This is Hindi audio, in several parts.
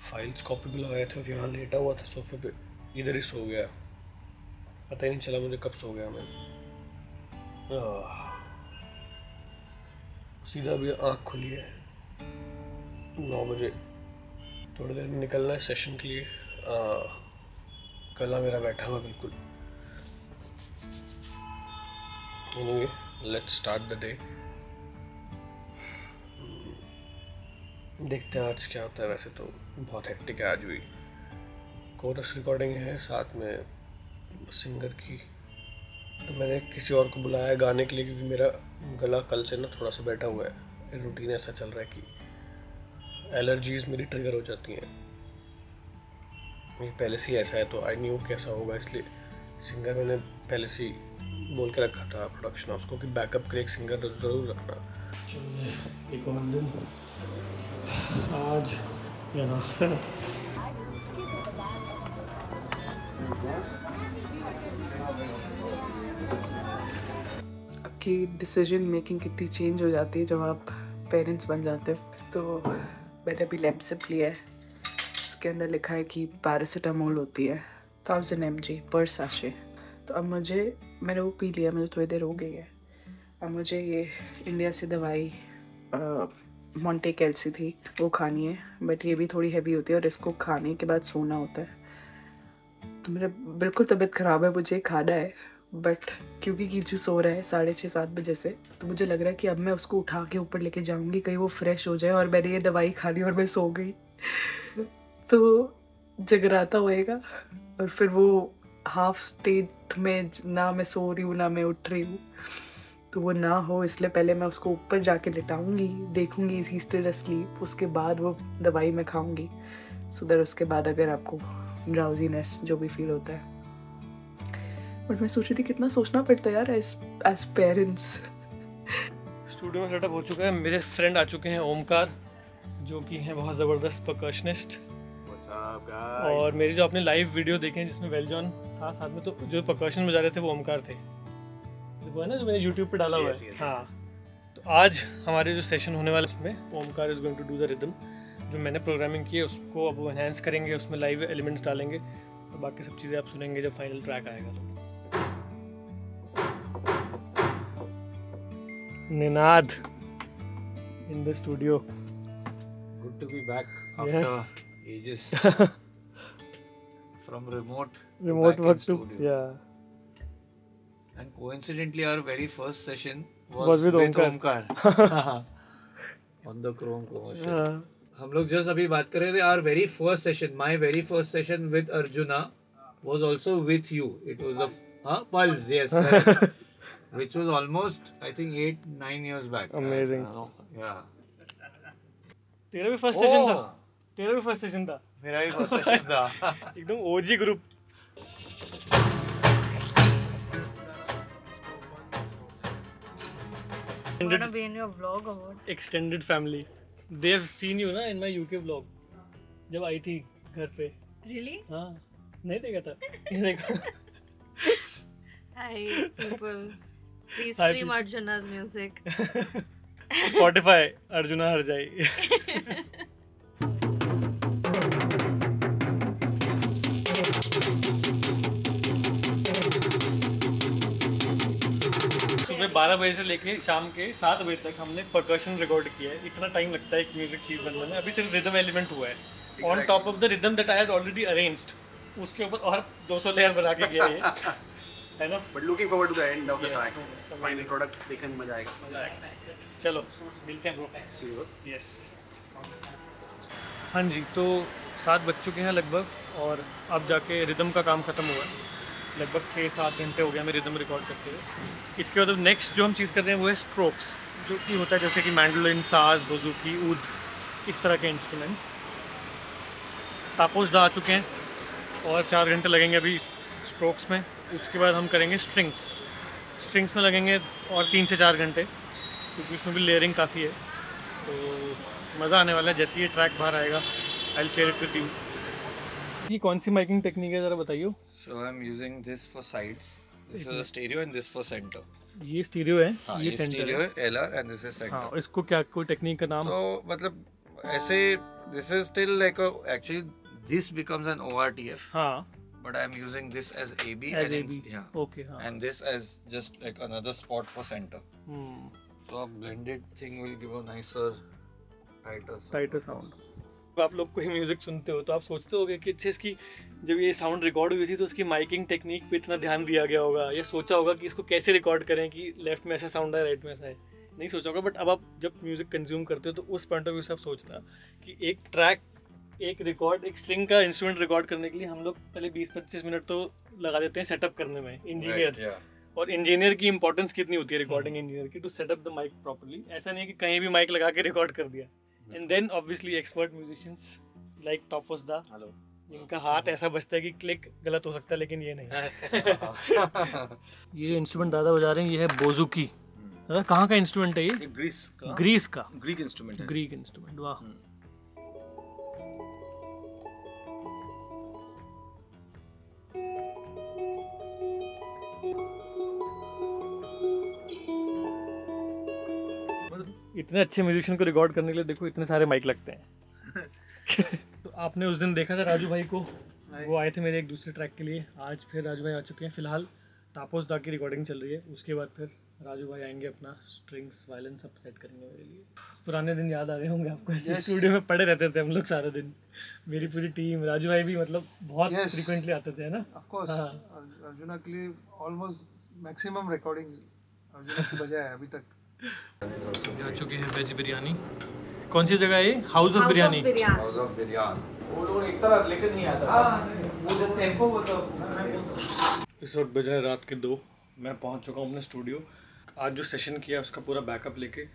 फाइल्स कॉपी भी लगाए थे और यहाँ लेटा हुआ था सोफे पे, इधर ही सो गया। पता ही नहीं चला मुझे कब सो गया मैं। सीधा अभी आँख खुली है 9 बजे। थोड़ी देर में निकलना है सेशन के लिए। गला मेरा बैठा हुआ बिल्कुल। Anyway, let's start the day. देखते हैं आज क्या होता है। वैसे तो बहुत हेक्टिक है आज भी। कोरस रिकॉर्डिंग है, साथ में सिंगर की। तो मैंने किसी और को बुलाया है गाने के लिए, क्योंकि मेरा गला कल से ना थोड़ा सा बैठा हुआ है। रूटीन ऐसा चल रहा है कि एलर्जीज मेरी ट्रिगर हो जाती हैं। ये पहले से ही ऐसा है, तो आई न्यू कैसा होगा, इसलिए सिंगर मैंने पहले से ही बोल के रखा था प्रोडक्शन हाउस को कि बैकअप के लिए एक सिंगर ज़रूर रखना। चलिए एक और दिन आज यहाँ आपकी डिसीजन मेकिंग कितनी चेंज हो जाती है जब आप पेरेंट्स बन जाते हो। तो मैंने अभी लेप्सिप लिया है, उसके अंदर लिखा है कि पैरासीटामोल होती है 1000 mg पर सैशे। तो अब मैंने वो पी लिया, मुझे थोड़ी देर हो गई है। अब मुझे ये इंडिया से दवाई मोंटे कैल्सी थी वो खानी है, बट ये भी थोड़ी हैवी होती है और इसको खाने के बाद सोना होता है। तो मेरा बिल्कुल तबीयत ख़राब है, मुझे खाना है, बट क्योंकि कीचू सो रहा है 6:30-7 बजे से, तो मुझे लग रहा है कि अब मैं उसको उठा के ऊपर लेके जाऊंगी, कहीं वो फ्रेश हो जाए और मैंने ये दवाई खा ली और मैं सो गई तो जगराता होएगा और फिर वो हाफ स्टेट में ना मैं सो रही हूँ ना मैं उठ रही हूँ, तो वो ना हो इसलिए पहले मैं उसको ऊपर जाके लिटाऊंगी, देखूंगी इज ही स्टिल अस्लीप, उसके बाद वो दवाई मैं खाऊंगी। सो दैट उसके बाद अगर आपको ड्राउजीनेस जो भी फील होता है। बट मैं सोच रही थी कितना सोचना पड़ता है यार एज पेरेंट्स। स्टूडियो में सेटअप हो चुका है। मेरे फ्रेंड आ चुके हैं, ओमकार, जो कि हैं बहुत ज़बरदस्त परकशनिस्ट। और मेरी जो आपने लाइव वीडियो देखे हैं जिसमें वेलजॉन था साथ में, तो जो परकशन बजा रहे थे वो ओमकार थे, वो है ना जो मैंने यूट्यूब पे डाला हुआ है। हाँ, तो आज हमारे जो सेशन होने वाले उसमें Omkar is going to do the rhythm. जो मैंने प्रोग्रामिंग की है उसको अब वो एनहांस करेंगे, उसमें लाइव एलिमेंट्स डालेंगे और बाकी सब चीज़ें आप सुनेंगे जब फाइनल ट्रैक आएगा। तो Ninad in the studio. Good to be back after ages. From remote work to yeah. And coincidentally, our very first session was with Omkar. On the Chrome commercial. हम लोग just अभी बात कर रहे थे. Our very first session, my very first session with Arjuna was also with you. It was Pulse, yes, correct. Which was almost, I think, 8-9 years back. Amazing. Yeah. तेरा भी फर्स्ट सेशन था? तेरा भी फर्स्ट सेशन था? मेरा भी फर्स्ट सेशन था। एकदम OG group. Wanna be in your vlog or what? Extended family. They have seen you ना in my UK vlog जब आई थी घर पे। Really? हाँ, नहीं देखा था? ये देखो। Hi people. Please Hi, stream Arjuna's music. Spotify arjuna हर जाए। सुबह 12 बजे से लेके शाम के 7 बजे तक हमने परकशन रिकॉर्ड किया है। इतना टाइम लगता है एक म्यूजिक चीज बनने में। अभी सिर्फ रिदम एलिमेंट हुआ है on top of the rhythm that I had already arranged. उसके ऊपर और 200 लेयर बना के गया ये है ना। But looking forward to the end of the track, final product देखने में मजा आएगा। चलो मिलते हैं ब्रो। C you. यस। हाँ जी, तो 7 बज चुके हैं लगभग और अब जाके रिदम का काम ख़त्म हुआ है। लगभग 6-7 घंटे हो गया हमें रिदम रिकॉर्ड करते हुए। इसके बाद नेक्स्ट जो हम चीज़ कर रहे हैं वो है स्ट्रोक्स, जो कि होता है जैसे कि मैंडोलिन, साज, बुजुकी, ऊद, इस तरह के इंस्ट्रूमेंट्स। तापोस दा आ चुके हैं और 4 घंटे लगेंगे अभी स्ट्रोक्स में। उसके बाद हम करेंगे स्ट्रिंग्स में लगेंगे और 3 से 4 घंटे, क्योंकि उसमें भी लेयरिंग काफ़ी है। तो मज़ा आने वाला है। जैसे ये ट्रैक बाहर आएगा I will share it with you. ये कौन सी माइकिंग टेक्निक है ज़रा बताइए। So I'm using this for sides. This is a stereo and this for center. ये स्टीरियो है, हाँ, ये सेंटर stereo है। LR and this is center. हाँ, इसको क्या कोई टेक्निक का नाम? तो मतलब ऐसे this is still like a actually this becomes an ORTF. हाँ. But I'm using this as AB. As and AB. Yeah. Okay. हाँ. And this as just like another spot for center. So a blended thing will give a nicer, tighter sound. आप लोग कोई म्यूजिक सुनते हो तो आप सोचते होगे कि अच्छा इसकी जब ये साउंड रिकॉर्ड हुई थी तो उसकी माइकिंग टेक्निक पे इतना ध्यान दिया गया होगा, ये सोचा होगा कि इसको कैसे रिकॉर्ड करें कि लेफ्ट में ऐसा साउंड है राइट में ऐसा है, नहीं सोचा होगा. बट अब आप जब म्यूजिक कंज्यूम करते हो तो उस पॉइंट ऑफ व्यू से आप सोचना कि एक ट्रैक, एक रिकॉर्ड, एक स्ट्रिंग का इंस्ट्रूमेंट रिकॉर्ड करने के लिए हम लोग पहले 20-25 मिनट तो लगा देते हैं सेटअप करने में, इंजीनियर. और इंजीनियर की इंपॉर्टेंस कितनी होती है रिकॉर्डिंग इंजीनियर की, to set up the mic properly. ऐसा नहीं है कि कहीं भी माइक लगा के रिकॉर्ड कर दिया. And then obviously expert musicians like Tapas da, इनका हाथ ऐसा बजता है कि क्लिक गलत हो सकता है लेकिन ये नहीं. ये इंस्ट्रूमेंट दादा बजा रहे हैं, ये है बोजुकी. दादा कहाँ का इंस्ट्रूमेंट है ये? ग्रीस का ग्रीक इंस्ट्रूमेंट है. Greek instrument. वाह. इतने अच्छे म्यूजिशियन को रिकॉर्ड करने के लिए देखो इतने सारे माइक लगते हैं. तो आपने उस दिन देखा था राजू भाई को, वो आए थे मेरे एक दूसरे ट्रैक के लिए. आज फिर राजू भाई आ चुके हैं. फिलहाल तापस दा की रिकॉर्डिंग चल रही है, उसके बाद फिर राजू भाई आएंगे, अपना स्ट्रिंग्स वायलिन सब सेट करेंगे मेरे लिए. पुराने दिन याद आ रहे होंगे आपको, ऐसे स्टूडियो में पड़े रहते थे हम लोग सारा दिन, मेरी पूरी टीम. राजू भाई भी मतलब बहुत फ्रीक्वेंटली आते थे, है ना? Of course. अर्जुना के लिए ऑलमोस्ट मैक्सिमम रिकॉर्डिंग्स अर्जुना की बजाय अभी तक. आ चुकी है वेज बिरयानी. कौन सी जगह है ये? House of biryani. House of Biryan. वो लोग एक तरह लेकर नहीं आता. वो जब टेंपो बोलता. इस वक्त बज रहे रात के 2. मैं पहुंच चुका हूँ अपने स्टूडियो. आज जो सेशन किया उसका पूरा बैकअप लेके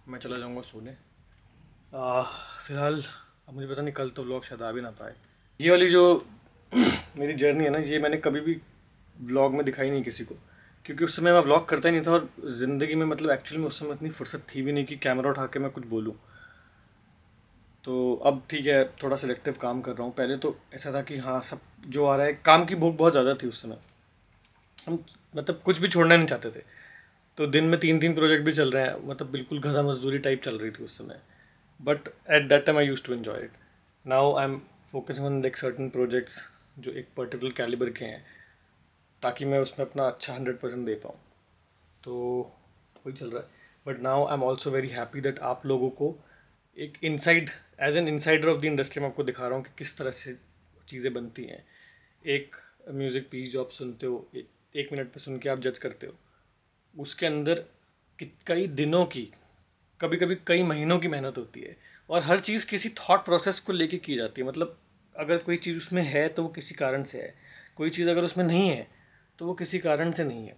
मैं चला जाऊँगा सोने. फिलहाल अब मुझे पता नहीं कल तो व्लॉग शायद आ भी ना पाए. ये वाली जो मेरी जर्नी है ना, ये मैंने कभी भी व्लॉग में दिखाई नहीं किसी को, क्योंकि उस समय मैं व्लॉग करता ही नहीं था. और ज़िंदगी में मतलब एक्चुअली में उस समय इतनी फुर्सत थी भी नहीं कि कैमरा उठा के मैं कुछ बोलूँ. तो अब ठीक है, थोड़ा सिलेक्टिव काम कर रहा हूँ. पहले तो ऐसा था कि हाँ सब जो आ रहा है, काम की भूख बहुत ज़्यादा थी उस समय. हम मतलब कुछ भी छोड़ना नहीं चाहते थे. तो दिन में 3 प्रोजेक्ट भी चल रहे हैं, मतलब बिल्कुल गधा मजदूरी टाइप चल रही थी उस समय. But at that time I used to enjoy it. Now I am focusing on like certain projects जो एक पर्टिकुलर कैलिबर के हैं, ताकि मैं उसमें अपना अच्छा 100% दे पाऊँ. तो वही चल रहा है. But now I am also very happy that आप लोगों को एक inside, as an insider of the industry में आपको दिखा रहा हूँ कि किस तरह से चीज़ें बनती हैं. एक म्यूज़िक पीस जो आप सुनते हो, 1 मिनट पे सुन के आप जज करते हो, उसके अंदर कई दिनों की, कभी कभी कई महीनों की मेहनत होती है. और हर चीज़ किसी थॉट प्रोसेस को लेके की जाती है. मतलब अगर कोई चीज़ उसमें है तो वो किसी कारण से है, कोई चीज़ अगर उसमें नहीं है तो वो किसी कारण से नहीं है.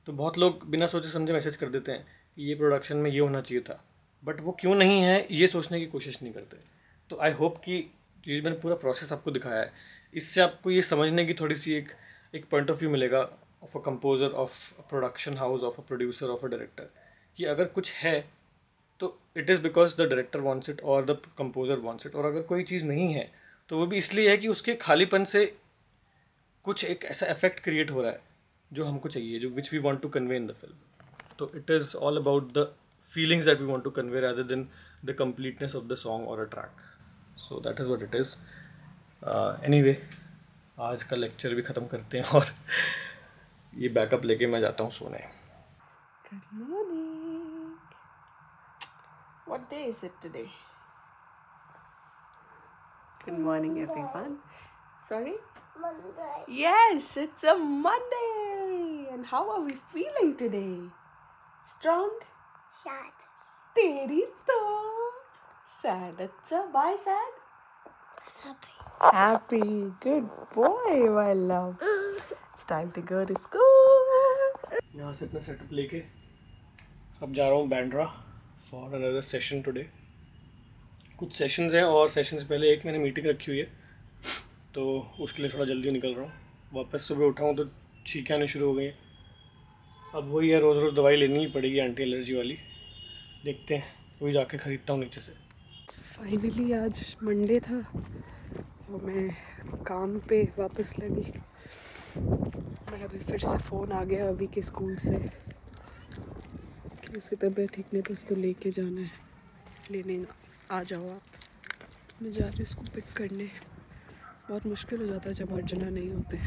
तो बहुत लोग बिना सोचे समझे मैसेज कर देते हैं कि ये प्रोडक्शन में ये होना चाहिए था, बट वो क्यों नहीं है ये सोचने की कोशिश नहीं करते. तो आई होप कि चीज़ मैंने पूरा प्रोसेस आपको दिखाया है, इससे आपको ये समझने की थोड़ी सी एक पॉइंट ऑफ व्यू मिलेगा of a composer, of a production house, of a producer, of a director, कि अगर कुछ है तो it is because the director wants it और द कंपोजर वॉन्ट्स इट. और अगर कोई चीज़ नहीं है तो वो भी इसलिए है कि उसके खालीपन से कुछ एक ऐसा इफेक्ट क्रिएट हो रहा है जो हमको चाहिए, जो which we want to convey in the film. तो it is all about the feelings that we want to convey rather than the completeness of the song or a track. So that is what it is. Anyway, आज का लेक्चर भी ख़त्म करते हैं और ये बैकअप लेके मैं जाता हूँ सोने. Good morning. What day is it today? Good morning, everyone. Sorry? Monday. Yes, it's a Monday. And how are we feeling today? Strong? Sad. तेरी तो sad. अच्छा, bye sad. Happy. Happy. Good boy, my love. It's time to go to school. यहाँ से अपना सेटअप लेके अब जा रहा हूँ Bandra for another session today. कुछ सेशंस हैं और सेशन से पहले एक मैंने मीटिंग रखी हुई है, तो उसके लिए थोड़ा जल्दी निकल रहा हूँ. वापस सुबह उठा हूँ तो छींकें आने शुरू हो गई हैं. अब वही है, रोज़ रोज़ दवाई लेनी ही पड़ेगी, एंटी एलर्जी वाली. देखते हैं, वही जाके ख़रीदता हूँ नीचे से. फाइनली आज मंडे था और मैं काम पे वापस लगी. मेरा अभी फिर से फ़ोन आ गया अभी के स्कूल से कि उसकी तबीयत ठीक नहीं तो उसको लेके जाना है. लेने आ जाओ आप. मैं जा रही हूँ उसको पिक करने। बहुत मुश्किल हो जाता है जब अर्जुना नहीं होते।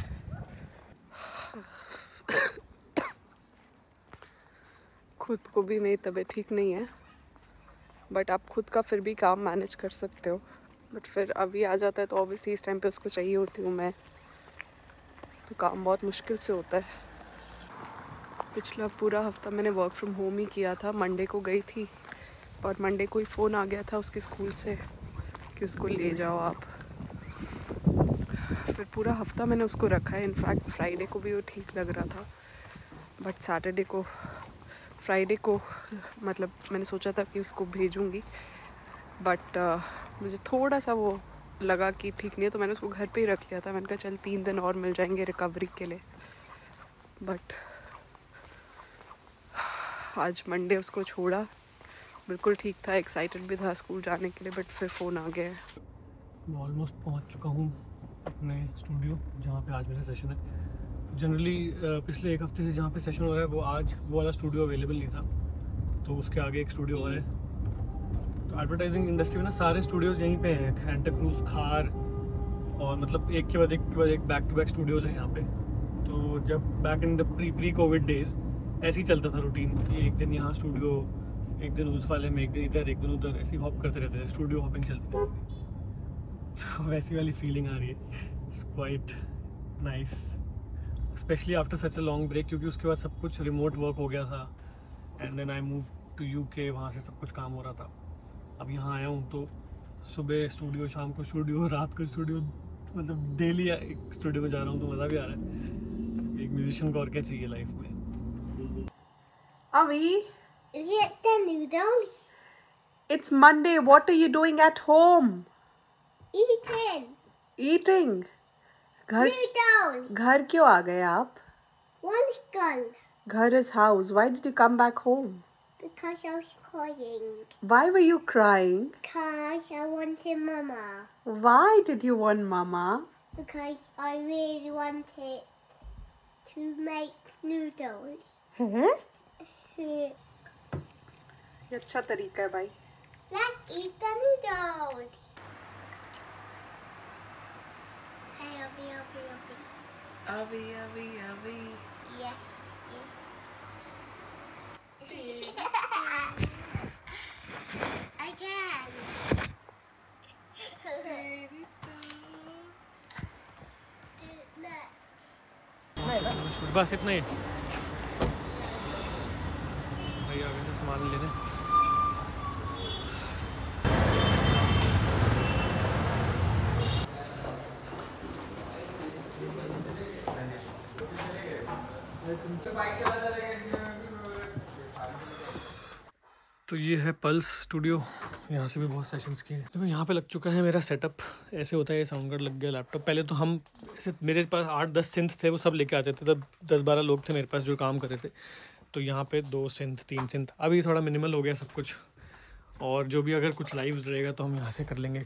खुद को भी मेरी तबीयत ठीक नहीं है, बट आप खुद का फिर भी काम मैनेज कर सकते हो। बट फिर अभी आ जाता है तो ऑब्वियसली इस टाइम पे उसको चाहिए होती हूँ मैं, तो काम बहुत मुश्किल से होता है। पिछला पूरा हफ्ता मैंने वर्क फ्रॉम होम ही किया था। मंडे को गई थी और मंडे को ही फ़ोन आ गया था उसके स्कूल से कि उसको ले जाओ आप। फिर पूरा हफ्ता मैंने उसको रखा है। इनफैक्ट फ्राइडे को भी वो ठीक लग रहा था, बट फ्राइडे को मतलब मैंने सोचा था कि उसको भेजूंगी, बट मुझे थोड़ा सा वो लगा कि ठीक नहीं है, तो मैंने उसको घर पे ही रख लिया था। मैंने कहा चल 3 दिन और मिल जाएंगे रिकवरी के लिए। बट आज मंडे उसको छोड़ा, बिल्कुल ठीक था, एक्साइटेड भी था स्कूल जाने के लिए, बट फिर फ़ोन आ गया है। मैं ऑलमोस्ट पहुंच चुका हूँ अपने स्टूडियो जहाँ पे आज मेरा सेशन है। जनरली पिछले एक हफ्ते से जहाँ पे सेशन हो रहा है वो आज वो वाला स्टूडियो अवेलेबल नहीं था, तो उसके आगे एक स्टूडियो और है। तो एडवर्टाइजिंग इंडस्ट्री में ना सारे स्टूडियोज़ यहीं पे हैं, सेंटा क्रूज, खार, और मतलब एक के बाद एक बैक टू बैक स्टूडियोज़ हैं यहाँ पे। तो जब back in the pre Covid days ऐसे ही चलता था रूटीन कि एक दिन यहाँ स्टूडियो, एक दिन उस वाले में, एक दिन इधर, एक दिन उधर, ऐसे ही हॉप करते रहते थे, स्टूडियो हॉपिंग चलती थी। तो वैसी वाली फीलिंग आ रही है। It's quite nice, specially after such a long break, क्योंकि उसके बाद सब कुछ रिमोट वर्क हो गया था and then I move to UK। वहाँ से सब कुछ काम हो रहा था। अब यहाँ आया हूँ तो सुबह स्टूडियो, शाम को स्टूडियो, रात को स्टूडियो, मतलब डेली एक स्टूडियो में जा रहा हूँ तो मज़ा भी आ रहा है। एक म्यूजिशियन को और क्या चाहिए लाइफ में। Avi, Is it the noodles? it's Monday. What are you doing at home? Eating. Eating. Noodles. घर क्यों आ गए आप? One skull. घर is house. Why did you come back home? Because I was crying. Why were you crying? Because I wanted Mama. Why did you want Mama? Because I really wanted to make noodles. है? ये अच्छा तरीका है भाई। Let's eat the noodles. Hey, Abby. Avi. Yes. Again. बस इतना ही। भाई आगे से सामान लेने। तो ये है पल्स स्टूडियो, यहाँ से भी बहुत सेशंस किए हैं। तो यहाँ पे लग चुका है मेरा सेटअप। ऐसे होता है, ये साउंड कार्ड लग गया, लैपटॉप। पहले तो हम ऐसे, मेरे पास 8-10 सिंथ थे, वो सब लेके आते थे। तब 10-12 लोग थे मेरे पास जो काम कर रहे थे। तो यहाँ पे 2 सिंथ, 3 सिंथ। अभी थोड़ा मिनिमल हो गया सब कुछ, और जो भी अगर कुछ लाइव रहेगा तो हम यहाँ से कर लेंगे,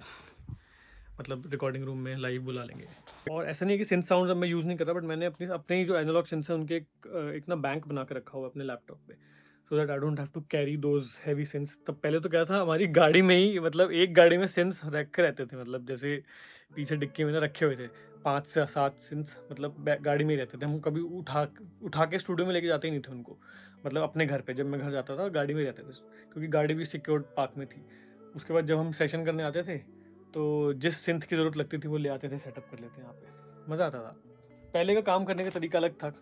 मतलब रिकॉर्डिंग रूम में लाइव बुला लेंगे। और ऐसा नहीं है कि सिंथ साउंड्स अब मैं यूज़ नहीं कर रहा, बट मैंने अपने ही जो एनालॉग सिंथ्स हैं उनके एक ना बैंक बना कर रखा हुआ है अपने लैपटॉप पे, so that I don't have to carry those heavy synths. तब पहले तो क्या था, हमारी गाड़ी में ही, मतलब एक गाड़ी में सिंथ्स रखे रहते थे, मतलब जैसे पीछे डिक्की में ना रखे हुए थे 5 से 7 सिंथ्स, मतलब गाड़ी में ही रहते थे। हम कभी उठा के स्टूडियो में लेके जाते ही नहीं थे उनको, मतलब अपने घर पे जब मैं घर जाता था गाड़ी में रहते थे, क्योंकि गाड़ी भी सिक्योर्ड पार्क में थी। उसके बाद जब हम सेशन करने आते थे तो जिस सिंथ की ज़रूरत लगती थी वो ले आते थे, सेटअप कर लेते यहाँ पे। मज़ा आता था। पहले का काम करने का तरीका अलग था,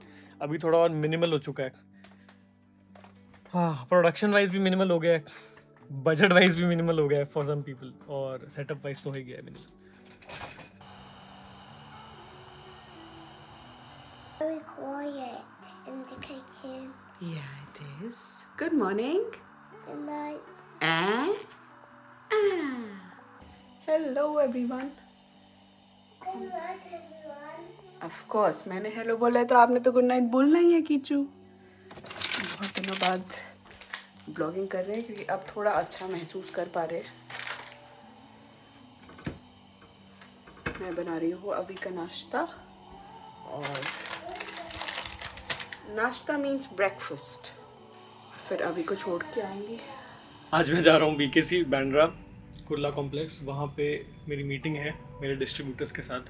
अभी थोड़ा और मिनिमल हो चुका है। हाँ, प्रोडक्शन वाइज भी मिनिमल हो गया है, बजट वाइज भी मिनिमल हो गया है फॉर सम पीपल, और सेटअप वाइज तो हो ही गया है minimal. Very quiet in the kitchen. Yeah, it is. Good morning. Good night. Hello everyone. Good night, everyone. Of course, मैंने हेलो बोला है तो आपने तो गुड नाइट बोलना ही है कीचू। बहुत दिनों बाद ब्लॉगिंग कर रहे हैं क्योंकि अब थोड़ा अच्छा महसूस कर पा रहे हैं। मैं बना रही हूँ अभी का नाश्ता, और नाश्ता मीन्स ब्रेकफास्ट। फिर अभी को छोड़ के आएंगी। आज मैं जा रहा हूँ BKC बैंड्रा, कुर्ला कॉम्प्लेक्स, वहाँ पे मेरी मीटिंग है मेरे डिस्ट्रीब्यूटर्स के साथ।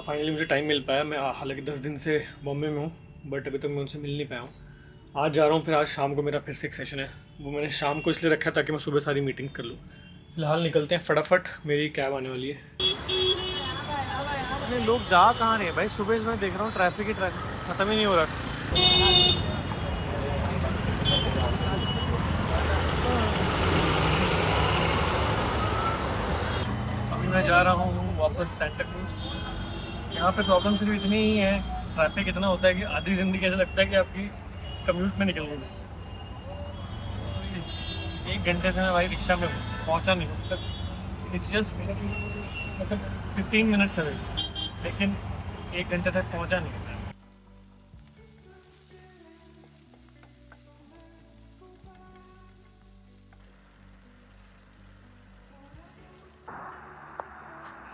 फाइनली मुझे टाइम मिल पाया। मैं हालांकि 10 दिन से बॉम्बे में हूँ, बट अभी तक मैं उनसे मिल नहीं पाया हूँ। आज जा रहा हूँ, फिर आज शाम को मेरा फिर से एक सेशन है। वो मैंने शाम को इसलिए रखा ताकि मैं सुबह सारी मीटिंग कर लूँ। फिलहाल निकलते हैं फटाफट, मेरी कैब आने वाली है। अरे लोग जा कहाँ रहे हैं भाई? सुबह से मैं देख रहा हूँ ट्रैफिक ही ट्रैफिक, ख़त्म ही नहीं हो रहा। अभी मैं जा रहा हूँ वापस सेंटा क्रूज। यहाँ पे प्रॉब्लम सिर्फ इतनी ही है, ट्रैफिक इतना होता है कि आधी ज़िंदगी ऐसा लगता है कि आपकी कम्यूट में निकल गई। 1 घंटे से मैं भाई रिक्शा में पहुँचा नहीं हूँ तक। इट्स जस्ट मतलब 15 मिनट्स है, लेकिन 1 घंटे तक पहुँचा नहीं।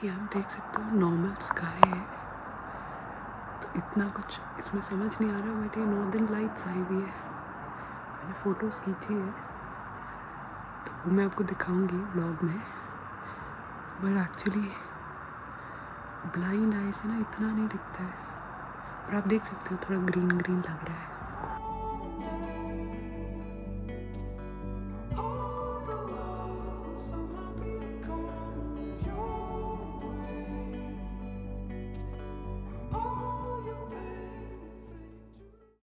ये आप देख सकते हो नॉर्मल स्काई है, तो इतना कुछ इसमें समझ नहीं आ रहा, बट ये नॉर्दर्न लाइट्स आई हुई है। मैंने फ़ोटोज़ खींची है तो वो मैं आपको दिखाऊंगी व्लॉग में, बट एक्चुअली ब्लाइंड आई से ना इतना नहीं दिखता है, पर आप देख सकते हो थोड़ा ग्रीन ग्रीन लग रहा है।